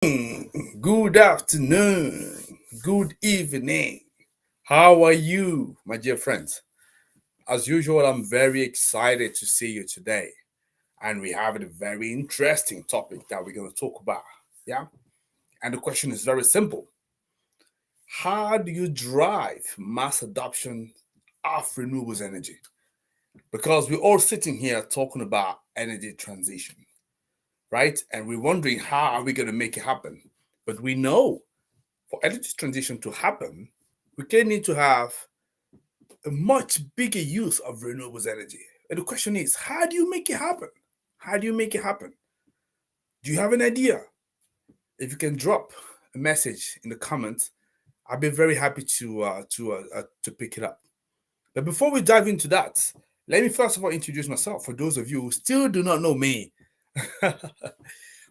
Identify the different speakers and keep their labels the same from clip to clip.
Speaker 1: Good afternoon, good evening. How are you, my dear friends? As usual, I'm very excited to see you today. And we have a very interesting topic that we're going to talk about. Yeah. And the question is very simple. How do you drive mass adoption of renewables energy? Because we're all sitting here talking about energy transition, right? And we're wondering how are we going to make it happen? But we know for energy transition to happen, we can need to have a much bigger use of renewables energy. And the question is, how do you make it happen? How do you make it happen? Do you have an idea? If you can drop a message in the comments, I'll be very happy to pick it up. But before we dive into that, let me first of all introduce myself for those of you who still do not know me.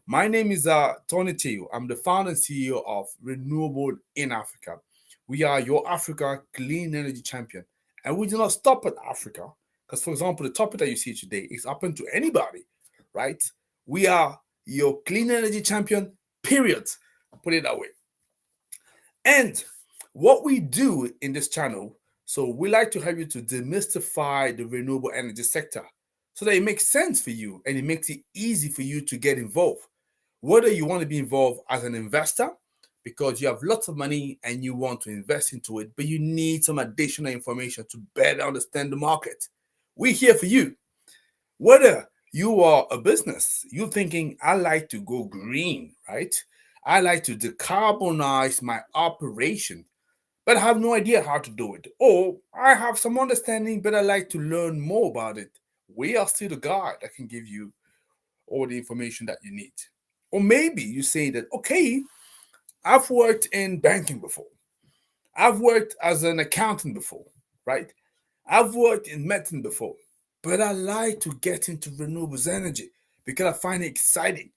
Speaker 1: My name is Tony Teo. I'm the founder and CEO of Renewable in Africa. We are your Africa clean energy champion. And we do not stop at Africa. Because, for example, the topic that you see today is open to anybody, right? We are your clean energy champion, period. Put it that way. And what we do in this channel, so we like to help you to demystify the renewable energy sector so that it makes sense for you and it makes it easy for you to get involved. Whether you want to be involved as an investor because you have lots of money and you want to invest into it, but you need some additional information to better understand the market. We're here for you. Whether you are a business, you're thinking, I like to go green, right? I like to decarbonize my operation, but I have no idea how to do it. Or I have some understanding, but I like to learn more about it. We are still the guide that can give you all the information that you need. Or maybe you say that, okay, I've worked in banking before. I've worked as an accountant before, right? I've worked in medicine before, but I like to get into renewables energy because I find it exciting.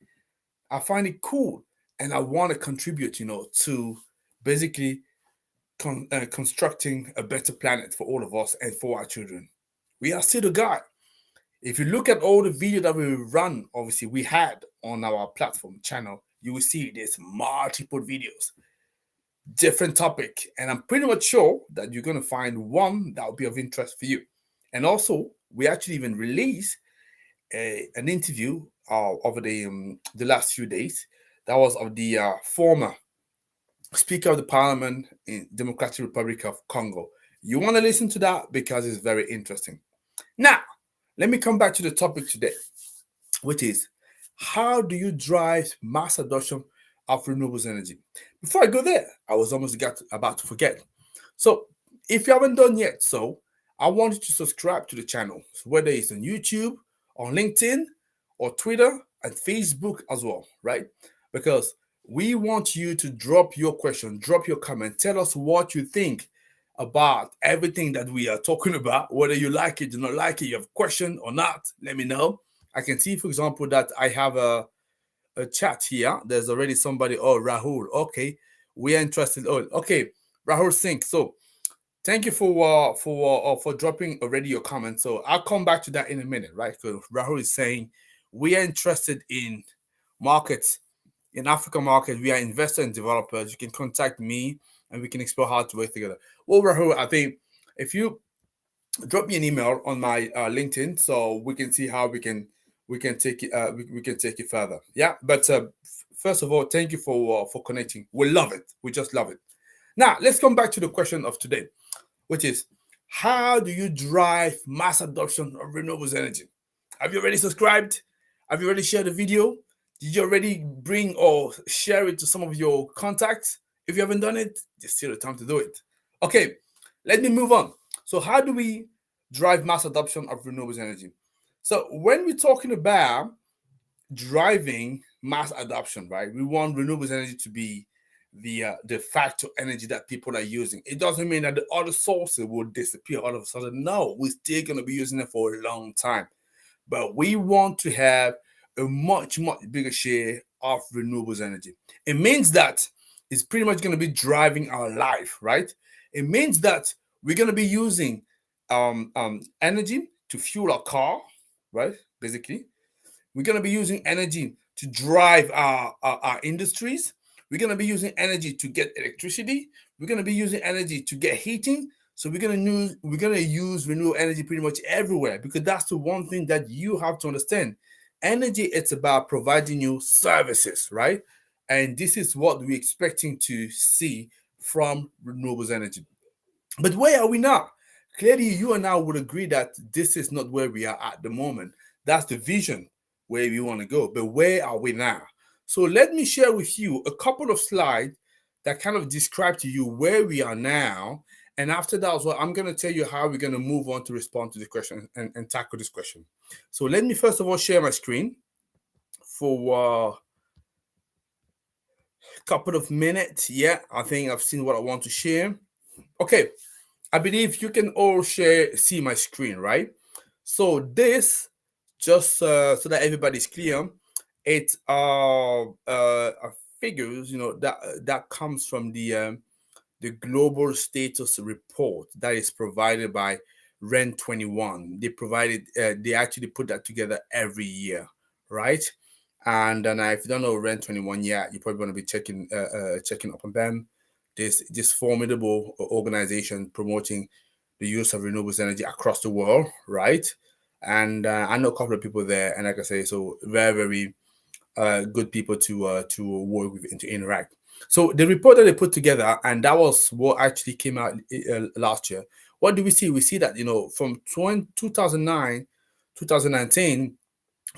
Speaker 1: I find it cool, and I want to contribute, to basically constructing a better planet for all of us and for our children. We are still the guy. If you look at all the video that we run, obviously we had on our platform channel, you will see there's multiple videos, different topic, and I'm pretty much sure that you're going to find one that will be of interest for you. And also, we actually even released an interview over the last few days that was of the former Speaker of the Parliament in Democratic Republic of Congo. You want to listen to that because it's very interesting. Now, let me come back to the topic today, which is how do you drive mass adoption of renewables energy? Before I go there, I was almost about to forget. So, if you haven't done yet, I want you to subscribe to the channel, whether it's on YouTube, on LinkedIn, or Twitter and Facebook as well, right? Because we want you to drop your question, drop your comment, tell us what you think about everything that we are talking about, whether you like it, do not like it, you have a question or not, let me know. I can see, for example, that I have a chat here. There's already somebody. Oh, Rahul. Okay, we are interested. Oh, okay, Rahul Singh. So thank you for dropping already your comment. So I'll come back to that in a minute, right? So Rahul is saying we are interested in markets in African market. We are investors and developers. You can contact me and we can explore how to work together. Well, Rahul, I think if you drop me an email on my LinkedIn, so we can see how we can take it we can take it further. Yeah, but first of all, thank you for connecting. We love it. We just love it. Now let's come back to the question of today, which is how do you drive mass adoption of renewables energy? Have you already subscribed? Have you already shared the video? Did you already bring or share it to some of your contacts? If you haven't done it, there's still the time to do it. Okay, let me move on. So, how do we drive mass adoption of renewables energy? So, when we're talking about driving mass adoption, right, we want renewables energy to be the de facto energy that people are using. It doesn't mean that the other sources will disappear all of a sudden. No, we're still going to be using it for a long time. But we want to have a much, much bigger share of renewables energy. It means that it's pretty much going to be driving our life, right? It means that we're going to be using energy to fuel our car, right? Basically, we're going to be using energy to drive our industries. We're going to be using energy to get electricity. We're going to be using energy to get heating. So we're gonna use renewable energy pretty much everywhere, because that's the one thing that you have to understand. Energy, it's about providing you services, right? And this is what we're expecting to see from renewables energy. But where are we now? Clearly, you and I would agree that this is not where we are at the moment. That's the vision where we want to go. But where are we now? So let me share with you a couple of slides that kind of describe to you where we are now. And after that as well, I'm going to tell you how we're going to move on to respond to the question and tackle this question. So let me first of all share my screen for a couple of minutes. Yeah, I think I've seen what I want to share. Okay, I believe you can all see my screen, right? So this, just so that everybody's clear, it's figures, that comes from the global status report that is provided by REN 21. They actually put that together every year, right? And then if you don't know REN 21 yet, you probably want to be checking up on them. This formidable organization promoting the use of renewables energy across the world, right? And I know a couple of people there, and like I say, so very, very good people to work with and to interact. So the report that they put together, and that was what actually came out last year. What do we see? We see that from 2009, 2019,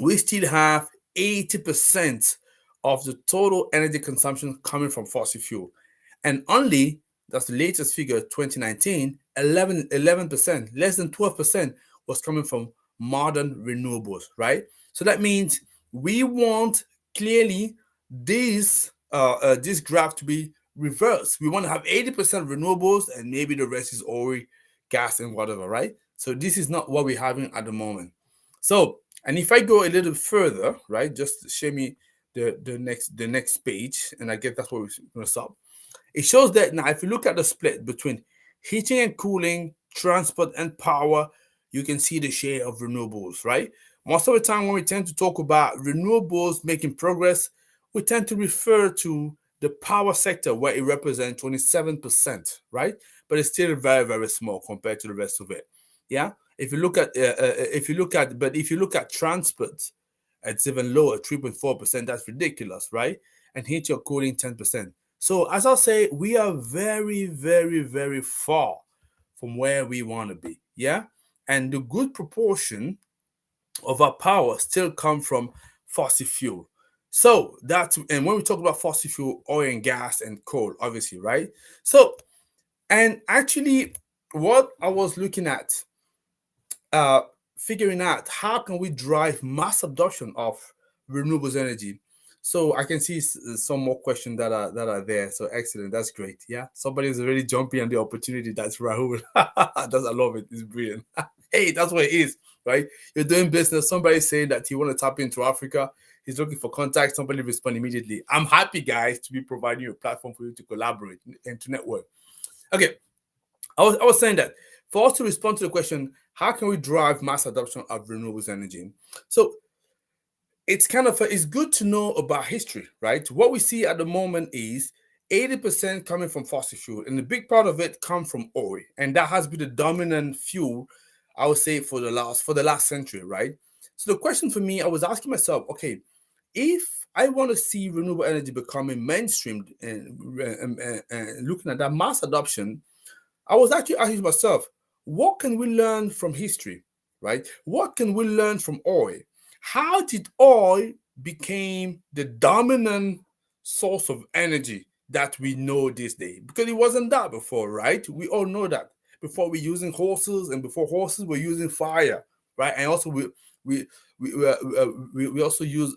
Speaker 1: we still have 80% of the total energy consumption coming from fossil fuel, and only, that's the latest figure, 2019, 11%, less than 12% was coming from modern renewables, right? So that means we want, clearly, this graph to be reversed. We want to have 80% renewables, and maybe the rest is oil, gas, and whatever, right? So this is not what we're having at the moment. So, and if I go a little further, right, just show me the next page, and I guess that's what we're going to stop. It shows that now, if you look at the split between heating and cooling, transport, and power, you can see the share of renewables, right? Most of the time, when we tend to talk about renewables making progress, we tend to refer to the power sector, where it represents 27%, right? But it's still very, very small compared to the rest of it. Yeah. If you look at transport, it's even lower, 3.4%. That's ridiculous, right? And heat your cooling, 10%. So as I say, we are very, very, very far from where we want to be. Yeah. And the good proportion of our power still come from fossil fuel. So that's, and when we talk about fossil fuel, oil and gas and coal, obviously, right? So, and actually, what I was looking at, uh, figuring out how can we drive mass adoption of renewables energy. So I can see some more questions that are there. So excellent, that's great. Yeah, somebody is already jumping on the opportunity. That's Rahul. I love it. It's brilliant. Hey, that's what it is, right? You're doing business. Somebody saying that he want to tap into Africa. He's looking for contact. Somebody respond immediately. I'm happy, guys, to be providing you a platform for you to collaborate and to network. Okay, I was saying that for us to respond to the question, how can we drive mass adoption of renewables energy? So it's good to know about history, right? What we see at the moment is 80% coming from fossil fuel, and a big part of it comes from oil, and that has been the dominant fuel, I would say, for the last century, right? So the question for me, I was asking myself, okay, if I want to see renewable energy becoming mainstream and looking at that mass adoption, I was actually asking myself, what can we learn from history, right? What can we learn from oil? How did oil became the dominant source of energy that we know this day? Because it wasn't that before, right? We all know that. Before we're using horses, and before horses we're using fire, right? And also we also use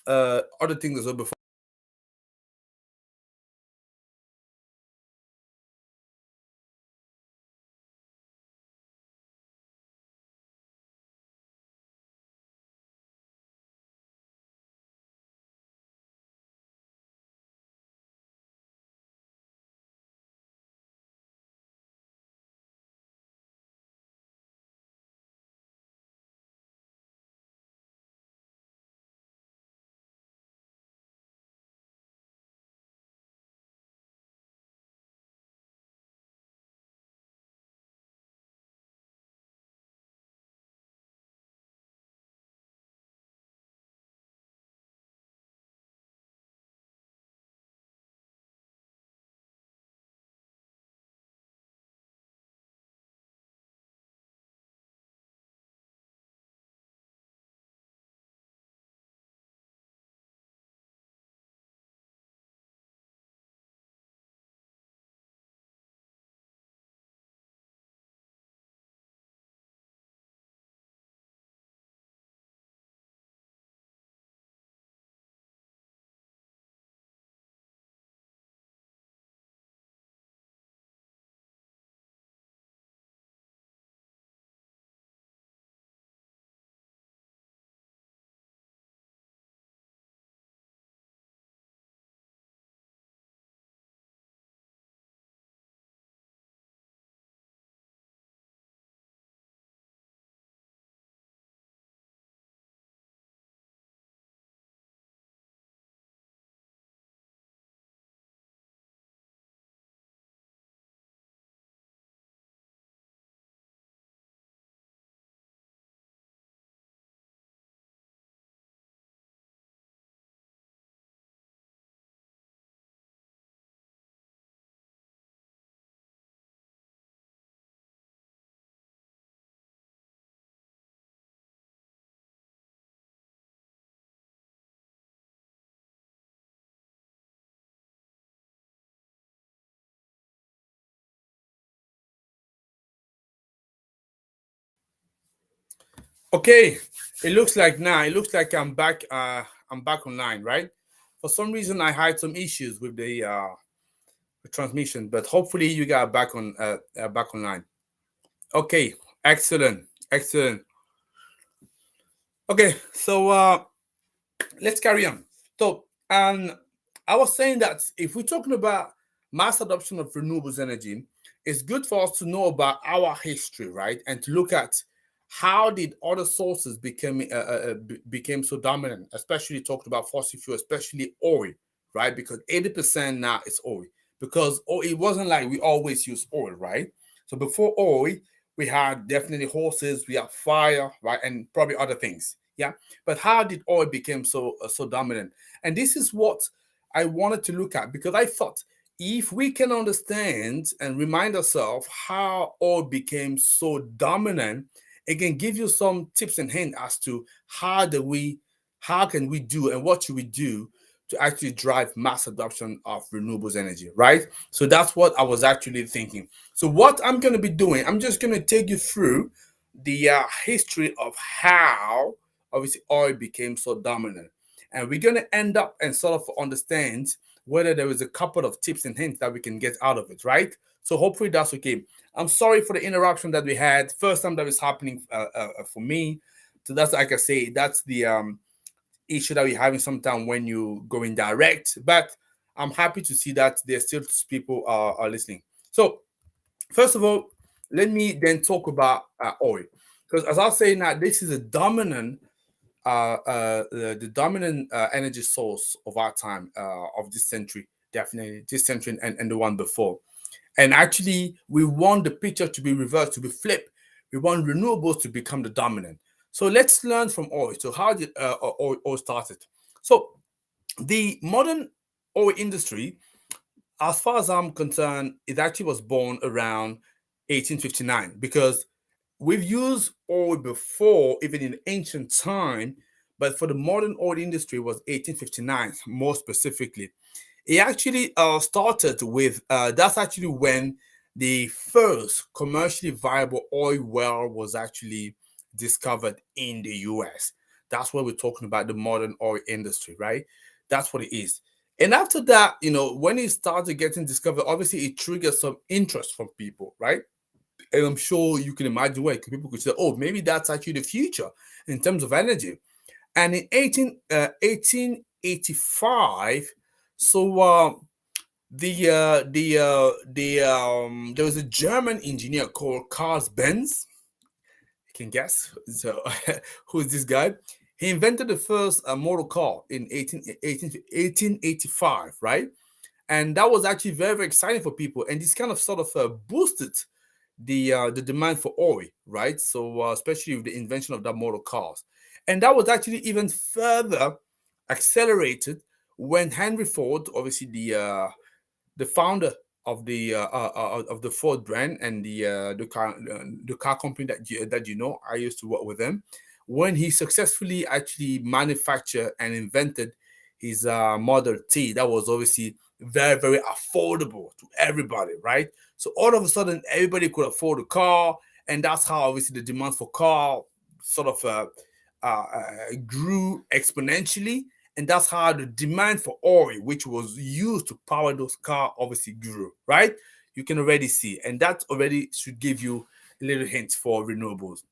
Speaker 1: other things as well before. Okay, it looks like now. It looks like I'm back. I'm back online, right? For some reason, I had some issues with the transmission, but hopefully, you got back on back online. Okay, excellent, excellent. Okay, so let's carry on. So, I was saying that if we're talking about mass adoption of renewables energy, it's good for us to know about our history, right? And to look at how did other sources became so dominant, especially talking about fossil fuel, especially oil, right? Because 80% now is oil. Because it wasn't like we always use oil, right? So before oil, we had definitely horses, we had fire, right, and probably other things. Yeah, but how did oil become so dominant? And this is what I wanted to look at, because I thought if we can understand and remind ourselves how oil became so dominant, it can give you some tips and hints as to how can we do and what should we do to actually drive mass adoption of renewables energy, right? So that's what I was actually thinking. So what I'm going to be doing, I'm just going to take you through the history of how obviously oil became so dominant, and we're going to end up and sort of understand whether there is a couple of tips and hints that we can get out of it, right? So hopefully that's okay. I'm sorry for the interruption that we had. First time that is happening for me. So that's, like I say, that's the issue that we're having sometimes when you go in direct. But I'm happy to see that there's still people are listening. So first of all, let me then talk about oil, because as I was saying, that this is a dominant the dominant energy source of our time, of this century, definitely this century, and the one before. And actually, we want the picture to be reversed, to be flipped. We want renewables to become the dominant. So let's learn from oil. So how did oil started? So the modern oil industry, as far as I'm concerned, it actually was born around 1859, because we've used oil before, even in ancient time, but for the modern oil industry it was 1859 more specifically. It actually started with that's actually when the first commercially viable oil well was actually discovered in the US. That's what we're talking about, the modern oil industry, right? That's what it is. And after that, when it started getting discovered, obviously it triggered some interest from people, right? And I'm sure you can imagine why people could say, oh, maybe that's actually the future in terms of energy. And in 1885, so there was a German engineer called Carl Benz. You can guess. So who is this guy? He invented the first motor car in 1885, right? And that was actually very, very exciting for people. And this kind of sort of boosted the demand for oil, right? So especially with the invention of that motor cars, and that was actually even further accelerated when Henry Ford, obviously the founder of the Ford brand and the car company that I used to work with them, when he successfully actually manufactured and invented his Model T, that was obviously very, very affordable to everybody, right? So all of a sudden, everybody could afford a car, and that's how obviously the demand for car sort of grew exponentially, and that's how the demand for oil, which was used to power those cars, obviously grew, right? You can already see, and that already should give you a little hint for renewables.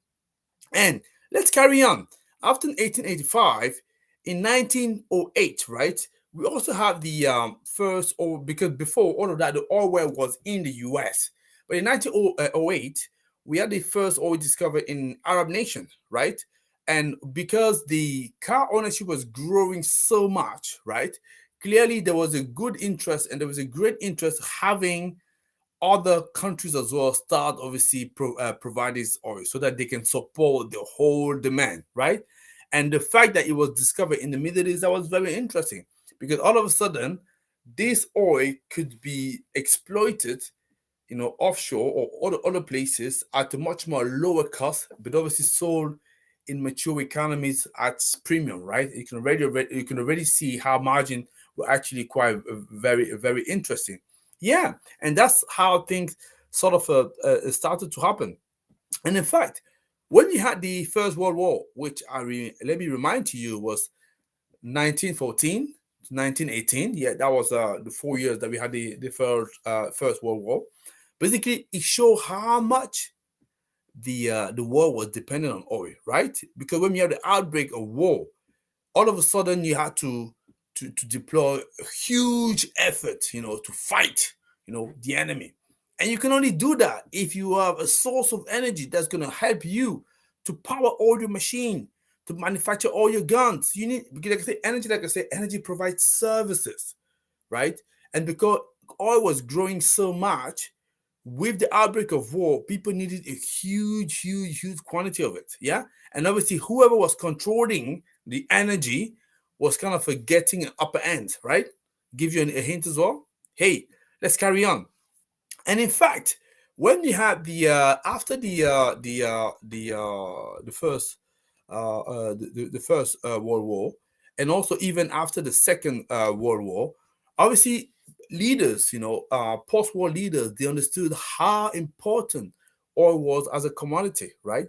Speaker 1: And let's carry on. After 1885, in 1908, right, we also have the first oil, because before all of that, the oil well was in the US. But in 1908, we had the first oil discovered in Arab nation, right? And because the car ownership was growing so much, right, clearly there was a good interest, and there was a great interest having other countries as well start obviously providing oil so that they can support the whole demand, right? And the fact that it was discovered in the Middle East, that was very interesting, because all of a sudden this oil could be exploited, offshore or other places at a much more lower cost, but obviously sold in mature economies at premium, right? You can already see how margin were actually quite very, very interesting. Yeah, and that's how things sort of started to happen. And in fact, When you had the First World War, which let me remind to you was 1914 to 1918. Yeah, that was the 4 years that we had the First World War. Basically, it showed how much the war was dependent on oil, right? Because when you have the outbreak of war, all of a sudden you had to deploy a huge effort, to fight, the enemy. And you can only do that if you have a source of energy that's going to help you to power all your machine, to manufacture all your guns. You need, because like I say, energy provides services, right? And because oil was growing so much, with the outbreak of war, people needed a huge, huge, huge quantity of it. Yeah. And obviously, whoever was controlling the energy was kind of getting an upper end, right? Give you a hint as well. Hey, let's carry on. And in fact, when you had the after the first the first World War, and also even after the Second World War, obviously leaders, post-war leaders, they understood how important oil was as a commodity, right?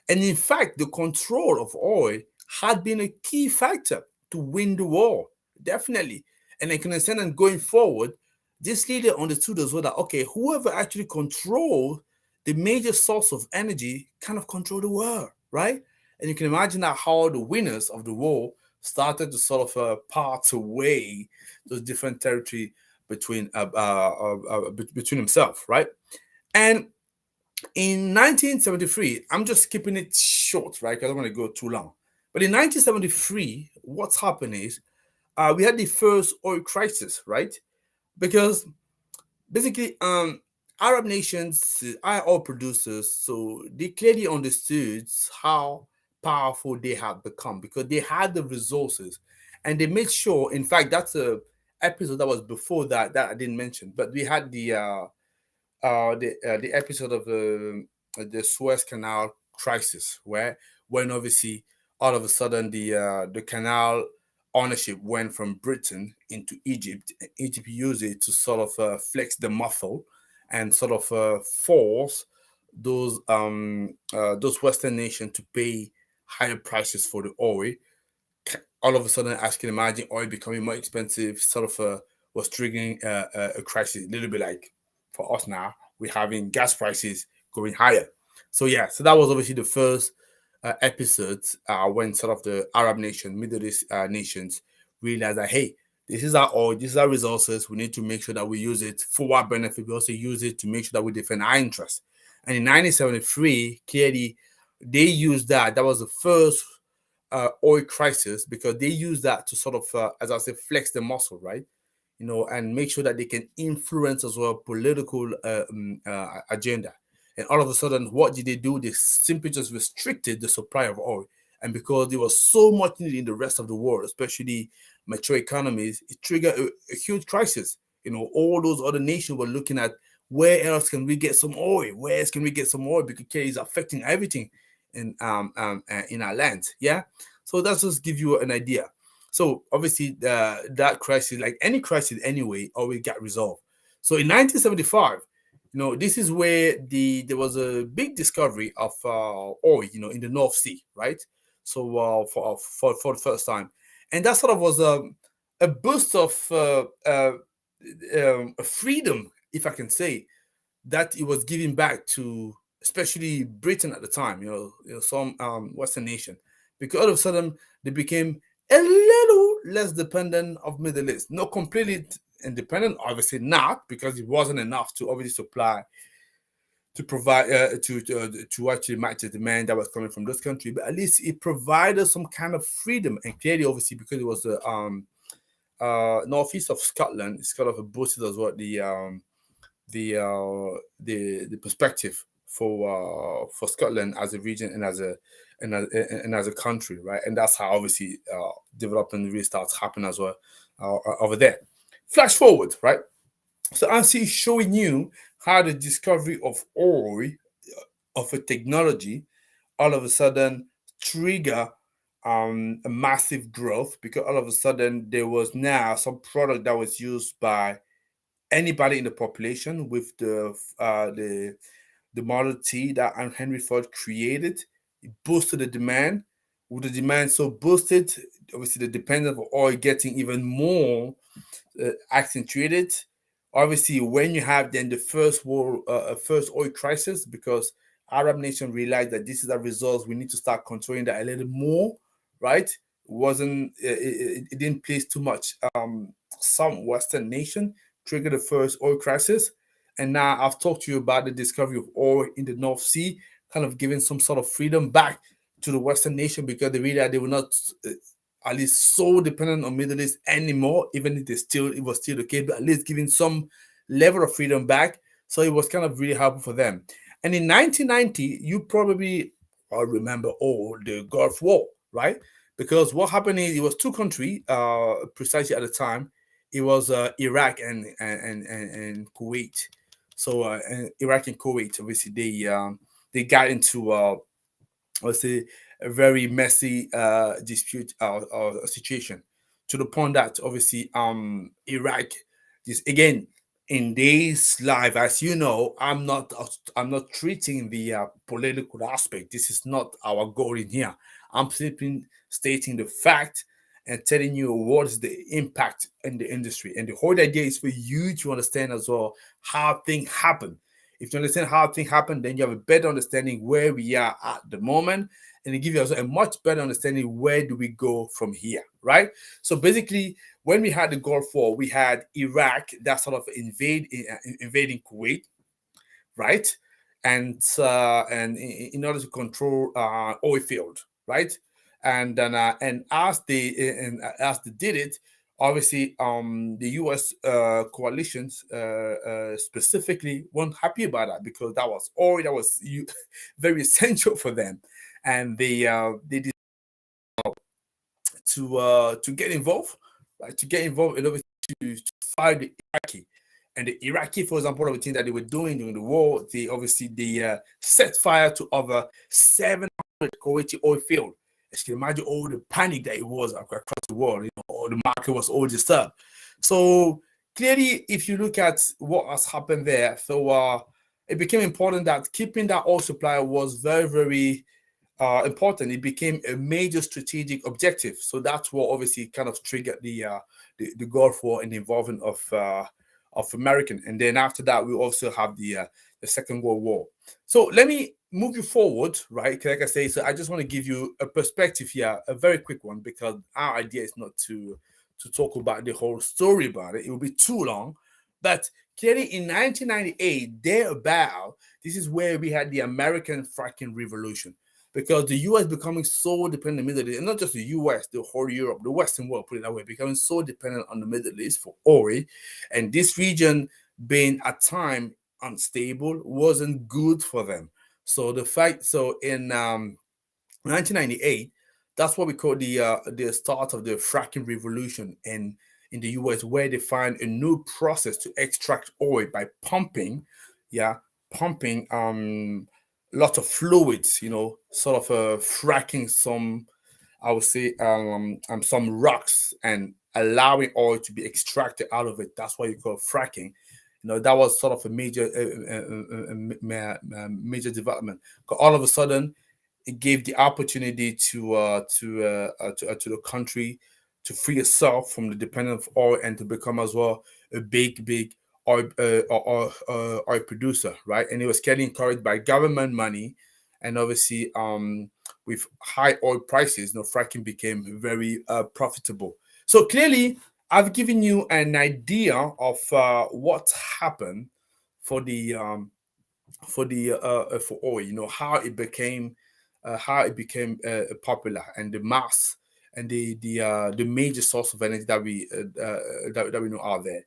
Speaker 1: And in fact, the control of oil had been a key factor to win the war, definitely. And I can understand that going forward, this leader understood as well that, okay, whoever actually controlled the major source of energy kind of control the world, right? And you can imagine that how the winners of the war started to sort of part away those different territory between themselves, right? And in 1973, I'm just keeping it short, right? Because I don't want to go too long. But in 1973, what's happened is we had the first oil crisis, right? Because basically, Arab nations are oil producers, so they clearly understood how powerful they had become because they had the resources, and they made sure. In fact, that's a episode that was before that I didn't mention, but we had the episode of the Suez Canal crisis, where when obviously all of a sudden the canal ownership went from Britain into Egypt. Egypt used it to sort of flex the muscle and sort of force those Western nations to pay higher prices for the oil. All of a sudden, as you can imagine, oil becoming more expensive sort of was triggering a crisis, a little bit like for us now, we're having gas prices going higher. So, yeah, so that was obviously the first episode when sort of the Arab nation, Middle East nations realized that, hey, this is our oil, this is our resources. We need to make sure that we use it for our benefit. We also use it to make sure that we defend our interests. And in 1973, clearly, they used that. That was the first oil crisis because they use that to sort of, as I say, flex the muscle, right? And make sure that they can influence as well political agenda. And all of a sudden, what did they do? They simply just restricted the supply of oil. And because there was so much needed in the rest of the world, especially mature economies, it triggered a huge crisis. All those other nations were looking at where else can we get some oil? Where else can we get some oil? Because it's affecting everything in our land. Yeah. So that's just give you an idea. So obviously, that crisis, like any crisis anyway, always got resolved. So in 1975, this is where there was a big discovery of oil, in the North Sea, right? So for the first time, and that sort of was a boost of freedom, if I can say, that it was giving back to especially Britain at the time, some Western nation, because all of a sudden they became a little less dependent of Middle East. Not completely independent, obviously not, because it wasn't enough to obviously supply to provide to actually match the demand that was coming from this country. But at least it provided some kind of freedom, and clearly, obviously, because it was the northeast of Scotland, it's kind of a boosted as well the perspective for Scotland as a region and as a country, right? And that's how obviously development really starts happening as well over there. Flash forward, right? So I'm showing you how the discovery of oil of a technology all of a sudden trigger a massive growth because all of a sudden there was now some product that was used by anybody in the population with the Model T that Henry Ford created. it boosted the demand. With the demand so boosted, obviously the dependence of oil getting even more accentuated. Obviously, when you have then the first oil crisis, because Arab nations realized that this is a result, we need to start controlling that a little more, right? It wasn't it didn't place too much. Some Western nation triggered the first oil crisis, and now I've talked to you about the discovery of oil in the North Sea, kind of giving some sort of freedom back to the Western nation because they realized they were not at least so dependent on Middle East anymore, even if it was still the case, but at least giving some level of freedom back. So it was kind of really helpful for them. And in 1990, you probably all remember the Gulf War, right? Because what happened is it was two countries precisely at the time. It was Iraq and Kuwait. So Iraq and Kuwait, obviously, they got into let's say a very messy dispute situation, to the point that obviously Iraq, this again in this live, as you know, I'm not treating the political aspect. This is not our goal in here. I'm simply stating the fact and telling you what is the impact in the industry, and the whole idea is for you to understand as well how things happen. If you understand how things happen, then you have a better understanding where we are at the moment, and it gives you also a much better understanding where do we go from here, right? So basically, when we had the Gulf War, we had Iraq that sort of invading Kuwait, right? And in order to control oil field, right? And then and as they did it, obviously the U.S. Coalitions specifically weren't happy about that, because that was oil that was very essential for them, and they decided to get involved, right? To get involved in order to fight the Iraqi. And the Iraqi, for example, one of the things that they were doing during the war, they set fire to over 700 Kuwaiti oil field. As you can imagine, all the panic that it was across the world, all the market was all disturbed. So clearly, if you look at what has happened there, so it became important that keeping that oil supply was very, very important. It became a major strategic objective. So that's what obviously kind of triggered the Gulf War and the involvement of American. And then after that, we also have the Second World War. So let me move you forward, right? Like I say, so I just want to give you a perspective here, a very quick one, because our idea is not to talk about the whole story about it. It will be too long. But clearly in 1998, thereabout, this is where we had the American fracking revolution, because the US becoming so dependent on the Middle East, and not just the US, the whole Europe, the Western world, put it that way, becoming so dependent on the Middle East for oil, and this region being at time unstable wasn't good for them. So in 1998, that's what we call the start of the fracking revolution in the US, where they find a new process to extract oil by pumping, yeah, pumping lot of fluids, sort of fracking some, I would say, some rocks and allowing oil to be extracted out of it. That's what you call fracking. That was sort of a major development. 'Cause all of a sudden, it gave the opportunity to the country to free itself from the dependence of oil and to become as well a big oil producer, right? And it was getting encouraged by government money, and obviously with high oil prices, fracking became very profitable. So clearly, I've given you an idea of what happened for for oil. How it became popular, and the mass and the major source of energy that we know out there.